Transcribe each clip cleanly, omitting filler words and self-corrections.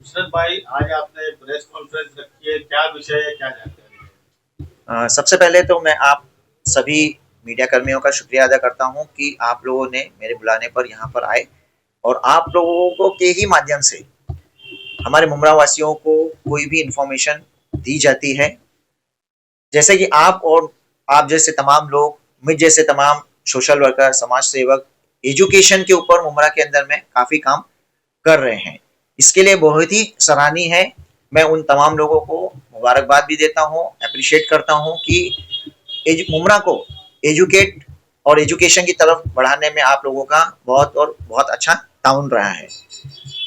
नुसरत भाई, आज आपने प्रेस कॉन्फ्रेंस रखी है, क्या विषय है, क्या जानकारी है? सबसे पहले तो मैं आप सभी मीडिया कर्मियों का शुक्रिया अदा करता हूं कि आप लोगों ने मेरे बुलाने पर यहाँ पर आए और आप लोगों को के ही माध्यम से हमारे मुमरा वासियों को कोई भी इंफॉर्मेशन दी जाती है। जैसे कि आप और आप जैसे तमाम लोग, मुझ जैसे तमाम सोशल वर्कर, समाज सेवक एजुकेशन के ऊपर मुमरा के अंदर में काफ़ी काम कर रहे हैं। इसके लिए बहुत ही सराहनीय है। मैं उन तमाम लोगों को मुबारकबाद भी देता हूँ, अप्रिशिएट करता हूँ कि मुमरा को एजुकेट और एजुकेशन की तरफ बढ़ाने में आप लोगों का बहुत और बहुत अच्छा ताउन रहा है।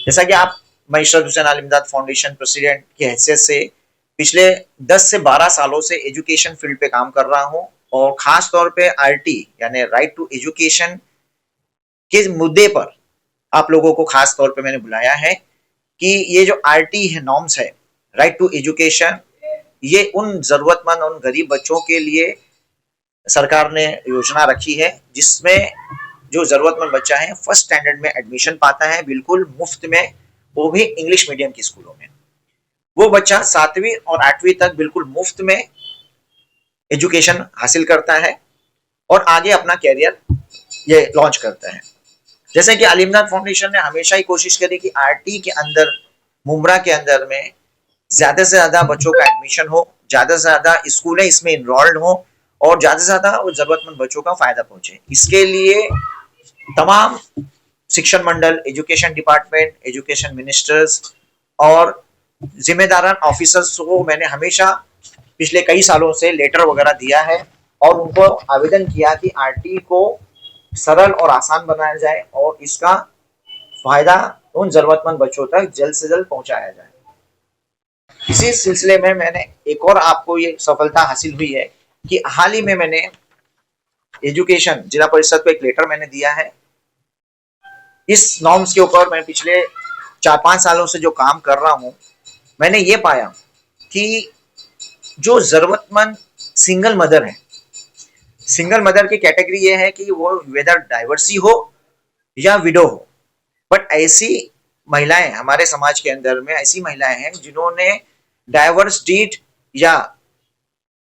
जैसा कि आप मैं इशरत हुसैन आल इमदाद फाउंडेशन प्रेसिडेंट की हैसियत से पिछले 10 से 12 सालों से एजुकेशन फील्ड पे काम कर रहा हूँ और खास तौर पे आरटी यानी राइट टू एजुकेशन के मुद्दे पर आप लोगों को खास तौर पे मैंने बुलाया है कि ये जो आरटी है, नॉर्म्स है, राइट टू एजुकेशन, ये उन जरूरतमंद उन गरीब बच्चों के लिए सरकार ने योजना रखी है जिसमें जो जरूरतमंद बच्चा है फर्स्ट स्टैंडर्ड में एडमिशन पाता है बिल्कुल मुफ्त में, वो भी इंग्लिश मीडियम की स्कूलों में। वो बच्चा 7वीं और 8वीं तक बिल्कुल मुफ्त में एजुकेशन हासिल करता है और आगे अपना कैरियर ये लॉन्च करता है। जैसे कि अलीमदाद फाउंडेशन ने हमेशा ही कोशिश करी कि आरटी के अंदर, मुमरा के अंदर में ज्यादा से ज्यादा बच्चों का एडमिशन हो, ज्यादा से ज्यादा स्कूलें इसमें इनरोल्ड हो और ज्यादा से ज्यादा जरूरतमंद बच्चों का फायदा पहुंचे। इसके लिए तमाम शिक्षण मंडल, एजुकेशन डिपार्टमेंट, एजुकेशन मिनिस्टर्स और जिम्मेदारान ऑफिसर्स को मैंने हमेशा पिछले कई सालों से लेटर वगैरह दिया है और उनको आवेदन किया कि आरटी को सरल और आसान बनाया जाए और इसका फायदा उन जरूरतमंद बच्चों तक जल्द से जल्द पहुंचाया जाए। इसी सिलसिले में मैंने एक और आपको ये सफलता हासिल हुई है कि हाल ही में मैंने एजुकेशन जिला परिषद को एक लेटर मैंने दिया है। इस नॉर्म्स के ऊपर मैं पिछले 4-5 सालों से जो काम कर रहा हूँ, मैंने ये पाया कि जो जरूरतमंद सिंगल मदर है, सिंगल मदर की कैटेगरी ये है कि वो वेदर डाइवर्सी हो या विडो हो, बट ऐसी महिलाएं हमारे समाज के अंदर में ऐसी महिलाएं हैं जिन्होंने डाइवर्स डीड या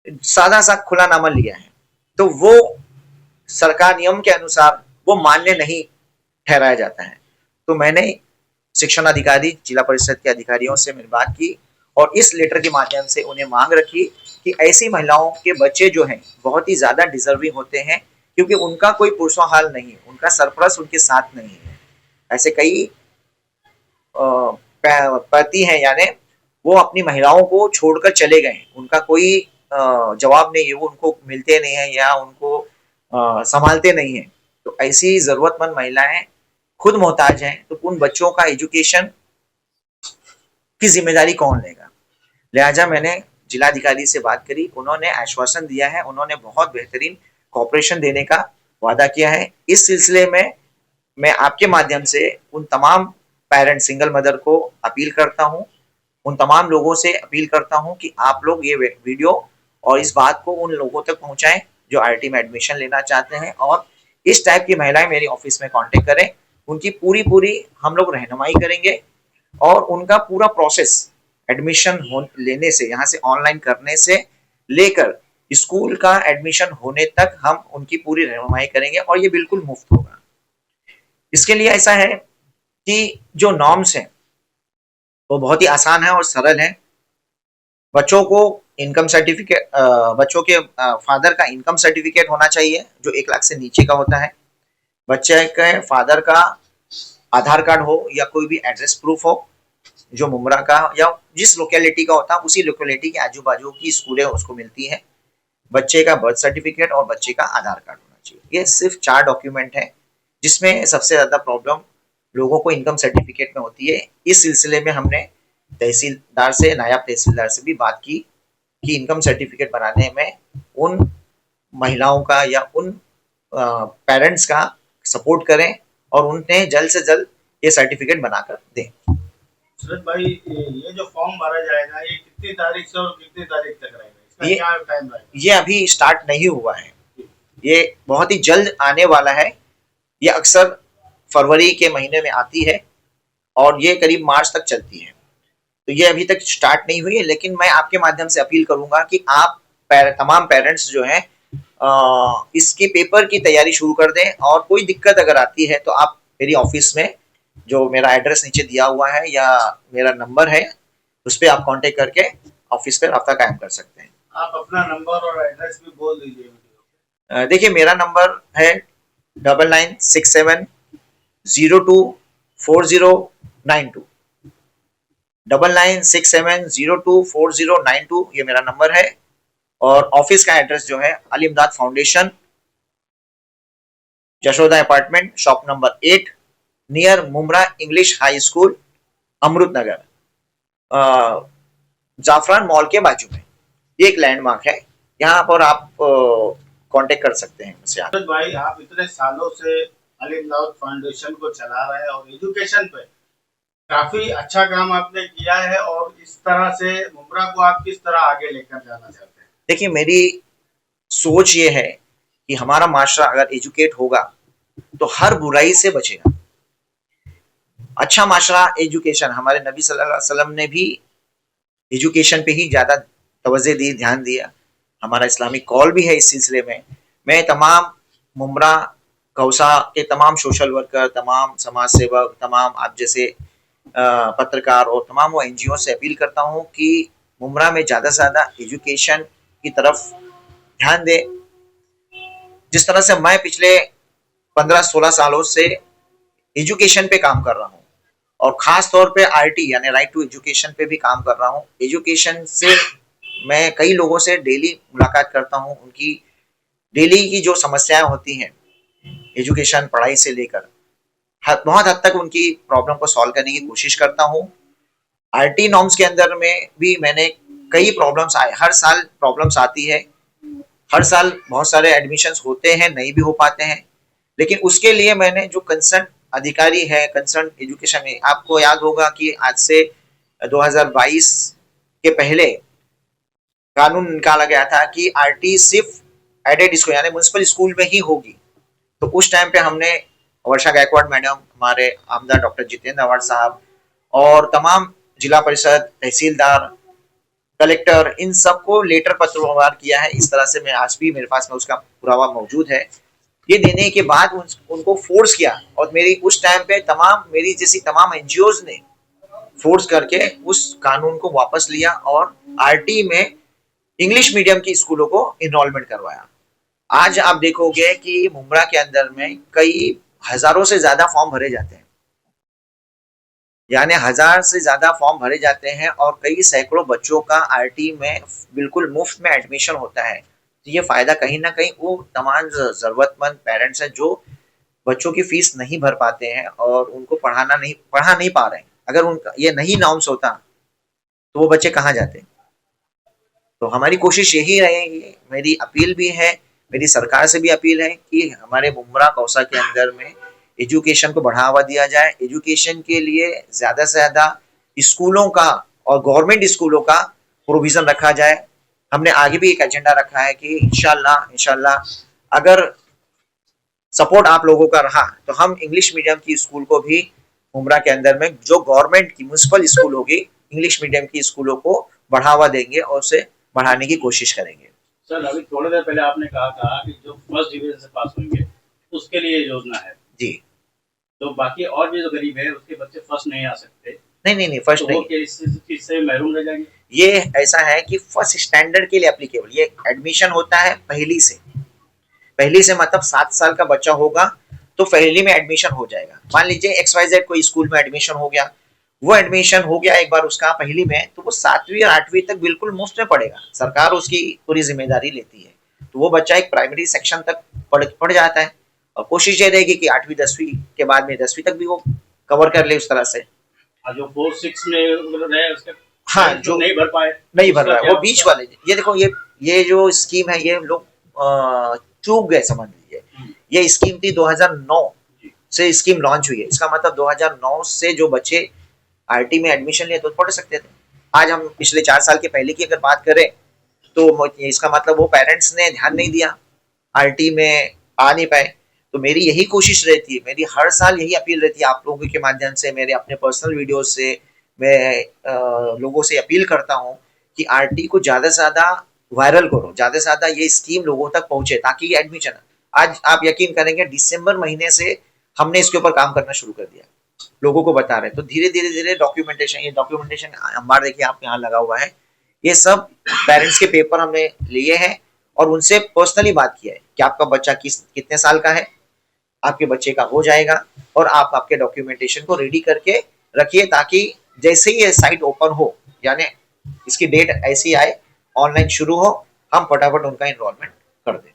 सादा सा खुला नामा लिया है, तो वो सरकार नियम के अनुसार वो मान्य नहीं ठहराया जाता है। तो मैंने शिक्षण अधिकारी, जिला परिषद के अधिकारियों से मैंने बात की और इस लेटर के माध्यम से उन्हें मांग रखी कि ऐसी महिलाओं के बच्चे जो हैं बहुत ही ज्यादा डिजर्विंग होते हैं क्योंकि उनका कोई पुरुषों हाल नहीं, उनका सरप्लस उनके साथ नहीं है। ऐसे कई पति हैं, यानी वो अपनी महिलाओं को छोड़कर चले गए, उनका कोई जवाब नहीं है, वो उनको मिलते नहीं है या उनको संभालते नहीं है। तो ऐसी जरूरतमंद महिलाएं खुद मोहताज हैं, तो उन बच्चों का एजुकेशन की जिम्मेदारी कौन लेगा। लिहाजा मैंने जिलाधिकारी से बात करी, उन्होंने आश्वासन दिया है, उन्होंने बहुत बेहतरीन कॉपरेशन देने का वादा किया है। इस सिलसिले में मैं आपके माध्यम से उन तमाम पेरेंट सिंगल मदर को अपील करता हूं, उन तमाम लोगों से अपील करता हूं कि आप लोग ये वीडियो और इस बात को उन लोगों तक पहुंचाएं जो आईटी में एडमिशन लेना चाहते हैं और इस टाइप की महिलाएं मेरी ऑफिस में कांटेक्ट करें। उनकी पूरी पूरी हम लोग रहनुमाई करेंगे और उनका पूरा प्रोसेस एडमिशन लेने से, यहाँ से ऑनलाइन करने से लेकर स्कूल का एडमिशन होने तक हम उनकी पूरी रहनुमाई करेंगे और ये बिल्कुल मुफ्त होगा। इसके लिए ऐसा है कि जो नॉर्म्स हैं वो बहुत ही आसान है और सरल है। बच्चों को इनकम सर्टिफिकेट, बच्चों के फादर का इनकम सर्टिफिकेट होना चाहिए जो 1 लाख से नीचे का होता है। बच्चे के फादर का आधार कार्ड हो या कोई भी एड्रेस प्रूफ हो जो मुमरा का या जिस लोकेलिटी का होता है उसी लोकेलिटी के आजू बाजू की स्कूलें उसको मिलती है। बच्चे का बर्थ सर्टिफिकेट और बच्चे का आधार कार्ड होना चाहिए। ये सिर्फ 4 डॉक्यूमेंट है जिसमें सबसे ज्यादा प्रॉब्लम लोगों को इनकम सर्टिफिकेट में होती है। इस सिलसिले में हमने तहसीलदार से, नायब तहसीलदार से भी बात की कि इनकम सर्टिफिकेट बनाने में उन महिलाओं का या उन पेरेंट्स का सपोर्ट करें और उन्हें जल्द से जल्द ये सर्टिफिकेट बनाकर दें। नुसरत भाई, ये जो फॉर्म भरा जाएगा, ये कितनी तारीख से और कितनी तारीख तक रहेगा, इसका ये क्या टाइम रहेगा? ये अभी स्टार्ट नहीं हुआ है, ये बहुत ही जल्द आने वाला है। ये अक्सर फरवरी के महीने में आती है और ये करीब मार्च तक चलती है। तो ये अभी तक स्टार्ट नहीं हुई है, लेकिन मैं आपके माध्यम से अपील करूंगा कि आप तमाम पेरेंट्स जो हैं इसके पेपर की तैयारी शुरू कर दें, और कोई दिक्कत अगर आती है तो आप मेरी ऑफिस में, जो मेरा एड्रेस नीचे दिया हुआ है या मेरा नंबर है, उस पर आप कांटेक्ट करके ऑफिस पे रब्ता कायम कर सकते हैं। आप अपना नंबर और एड्रेस भी बोल दीजिए वीडियो। देखिए, मेरा नंबर है 9967024092, 9967024092, ये मेरा नंबर है। और ऑफिस का एड्रेस जो है Ali Imdad foundation, Yashoda apartment, shop number 8, near Mumbra English high school, Amrit Nagar, Zafran mall के बाजू में। ये एक लैंडमार्क है, यहाँ पर आप कांटेक्ट कर सकते हैं मुझसे। सूरज भाई, आप इतने सालों से अली इमदाद फाउंडेशन को चला रहे हैं और एजुकेशन पे काफी अच्छा काम आपने किया है, और इस तरह से मुमरा को आप किस तरह आगे लेकर जाना चाहते हैं? देखिए, मेरी सोच ये है कि हमारा माशरा अगर एजुकेट होगा तो हर बुराई से बचेगा। अच्छा माशरा एजुकेशन, हमारे नबी सल्लल्लाहु अलैहि वसल्लम ने भी एजुकेशन पे ही ज्यादा तवज्जो दी, ध्यान दिया। हमारा इस्लामिक कॉल भी है इस सिलसिले में। मैं तमाम मुमरा कौसा के तमाम सोशल वर्कर, तमाम समाज सेवक, तमाम आप जैसे पत्रकार और तमाम वो एनजीओ से अपील करता हूँ कि मुमरा में ज़्यादा से ज़्यादा एजुकेशन की तरफ ध्यान दे। जिस तरह से मैं पिछले 15-16 सालों से एजुकेशन पे काम कर रहा हूँ, और खास तौर पे आरटी यानी राइट टू एजुकेशन पे भी काम कर रहा हूँ। एजुकेशन से मैं कई लोगों से डेली मुलाकात करता हूँ, उनकी डेली की जो समस्याएं होती हैं एजुकेशन पढ़ाई से लेकर, बहुत हद तक उनकी प्रॉब्लम को सॉल्व करने की कोशिश करता हूँ। आरटी नॉर्म्स के अंदर में भी मैंने कई प्रॉब्लम्स आए, हर साल प्रॉब्लम्स आती है, हर साल बहुत सारे एडमिशन्स होते हैं, नहीं भी हो पाते हैं, लेकिन उसके लिए मैंने जो कंसर्न अधिकारी है, कंसर्न एजुकेशन में, आपको याद होगा कि आज से 2022 के पहले कानून निकाला गया था कि आरटी सिर्फ एडेड स्कूल यानी म्युनिसिपल स्कूल में ही होगी। तो उस टाइम पे हमने वर्षा गायकवाड़ मैडम, हमारे आमदार डॉक्टर जितेंद्र अवार्ड साहब और तमाम जिला परिषद, तहसीलदार, कलेक्टर, इन सबको लेटर पत्रव्यवहार किया है। इस तरह से मैं आज भी मेरे पास में उसका पुरावा मौजूद है। ये देने के बाद उनको फोर्स किया, और मेरी उस टाइम पे तमाम मेरी जैसी तमाम एनजीओज ने फोर्स करके उस कानून को वापस लिया और आरटी में इंग्लिश मीडियम की स्कूलों को इनरोलमेंट करवाया। आज आप देखोगे कि मुमरा के अंदर में कई हजारों से ज्यादा फॉर्म भरे जाते हैं, यानी 1000 से ज्यादा फॉर्म भरे जाते हैं, और कई सैकड़ों बच्चों का आरटी में बिल्कुल मुफ्त में एडमिशन होता है। तो ये फायदा कहीं ना कहीं वो तमाम जरूरतमंद पेरेंट्स हैं जो बच्चों की फीस नहीं भर पाते हैं और उनको पढ़ा नहीं पा रहे हैं। अगर उनका ये नहीं नॉर्म्स होता तो वो बच्चे कहाँ जाते? तो हमारी कोशिश यही रहेगी, मेरी अपील भी है, मेरी सरकार से भी अपील है कि हमारे मुमरा कौसा के अंदर में एजुकेशन को बढ़ावा दिया जाए। एजुकेशन के लिए ज्यादा से ज्यादा स्कूलों का और गवर्नमेंट स्कूलों का प्रोविजन रखा जाए। हमने आगे भी एक एजेंडा रखा है कि इंशाल्लाह अगर सपोर्ट आप लोगों का रहा तो हम इंग्लिश मीडियम की स्कूल को भी मुमरा के अंदर में, जो गवर्नमेंट की म्युनिसिपल स्कूल होगी, इंग्लिश मीडियम की स्कूलों को बढ़ावा देंगे और उसे बढ़ाने की कोशिश करेंगे। सर, अभी थोड़ी देर पहले आपने कहा था कि जो फर्स्ट डिवीजन से पास होंगे उसके लिए योजना है जी। तो बाकी और भी जो गरीब है उसके बच्चे फर्स्ट नहीं आ सकते? नहीं, फर्स्ट तो नहीं, इस चीज से महरूम रह जाएंगे? ये ऐसा है कि फर्स्ट स्टैंडर्ड के लिए एप्लीकेबल ये एडमिशन होता है। पहली से मतलब 7 साल का बच्चा होगा तो पहली में एडमिशन हो जाएगा। मान लीजिए XYZ कोई स्कूल में एडमिशन हो गया, वो एडमिशन हो गया एक बार उसका पहली में, तो वो 7वीं और 8वीं तक बिल्कुल मुफ्त में पढ़ेगा, सरकार उसकी पूरी जिम्मेदारी लेती है। तो वो बच्चा एक प्राइमरी सेक्शन तक पढ़ जाता है, और कोशिश ये रहेगी कि 8वीं 10वीं के बाद में 10वीं तक भी वो कवर कर ले उस तरह से। जो 4-6 में रहे उसके हाँ, जो नहीं भर पाए, नहीं भर रहा है वो बीच वाले, ये देखो ये जो स्कीम है ये लोग चूक गए, समझ लीजिए। ये स्कीम थी 2009 से स्कीम लॉन्च हुई है, इसका मतलब 2009 से जो बच्चे आरटी में एडमिशन लिए तो पढ़ सकते थे। आज हम पिछले 4 साल के पहले की अगर बात करें तो इसका मतलब वो पेरेंट्स ने ध्यान नहीं दिया, आरटी में आ नहीं पाए। तो मेरी यही कोशिश रहती है, मेरी हर साल यही अपील रहती है आप लोगों के माध्यम से, मेरे अपने पर्सनल वीडियो से, मैं लोगों से अपील करता हूँ कि आरटी को ज़्यादा से ज़्यादा वायरल करो, ज़्यादा से ज़्यादा ये स्कीम लोगों तक पहुंचे, ताकि ये एडमिशन, आज आप यकीन करेंगे दिसंबर महीने से हमने इसके ऊपर काम करना शुरू कर दिया, लोगों को बता रहे हैं। तो धीरे धीरे धीरे डॉक्यूमेंटेशन, ये डॉक्यूमेंटेशन अंबार देखिए आपके यहाँ लगा हुआ है, ये सब पेरेंट्स के पेपर हमने लिए हैं और उनसे पर्सनली बात किया है कि आपका बच्चा कितने साल का है, आपके बच्चे का हो जाएगा, और आप आपके डॉक्यूमेंटेशन को रेडी करके रखिए, ताकि जैसे ही ये साइट ओपन हो, यानी इसकी डेट ऐसी आए, ऑनलाइन शुरू हो, हम फटाफट उनका एनरोलमेंट कर दें।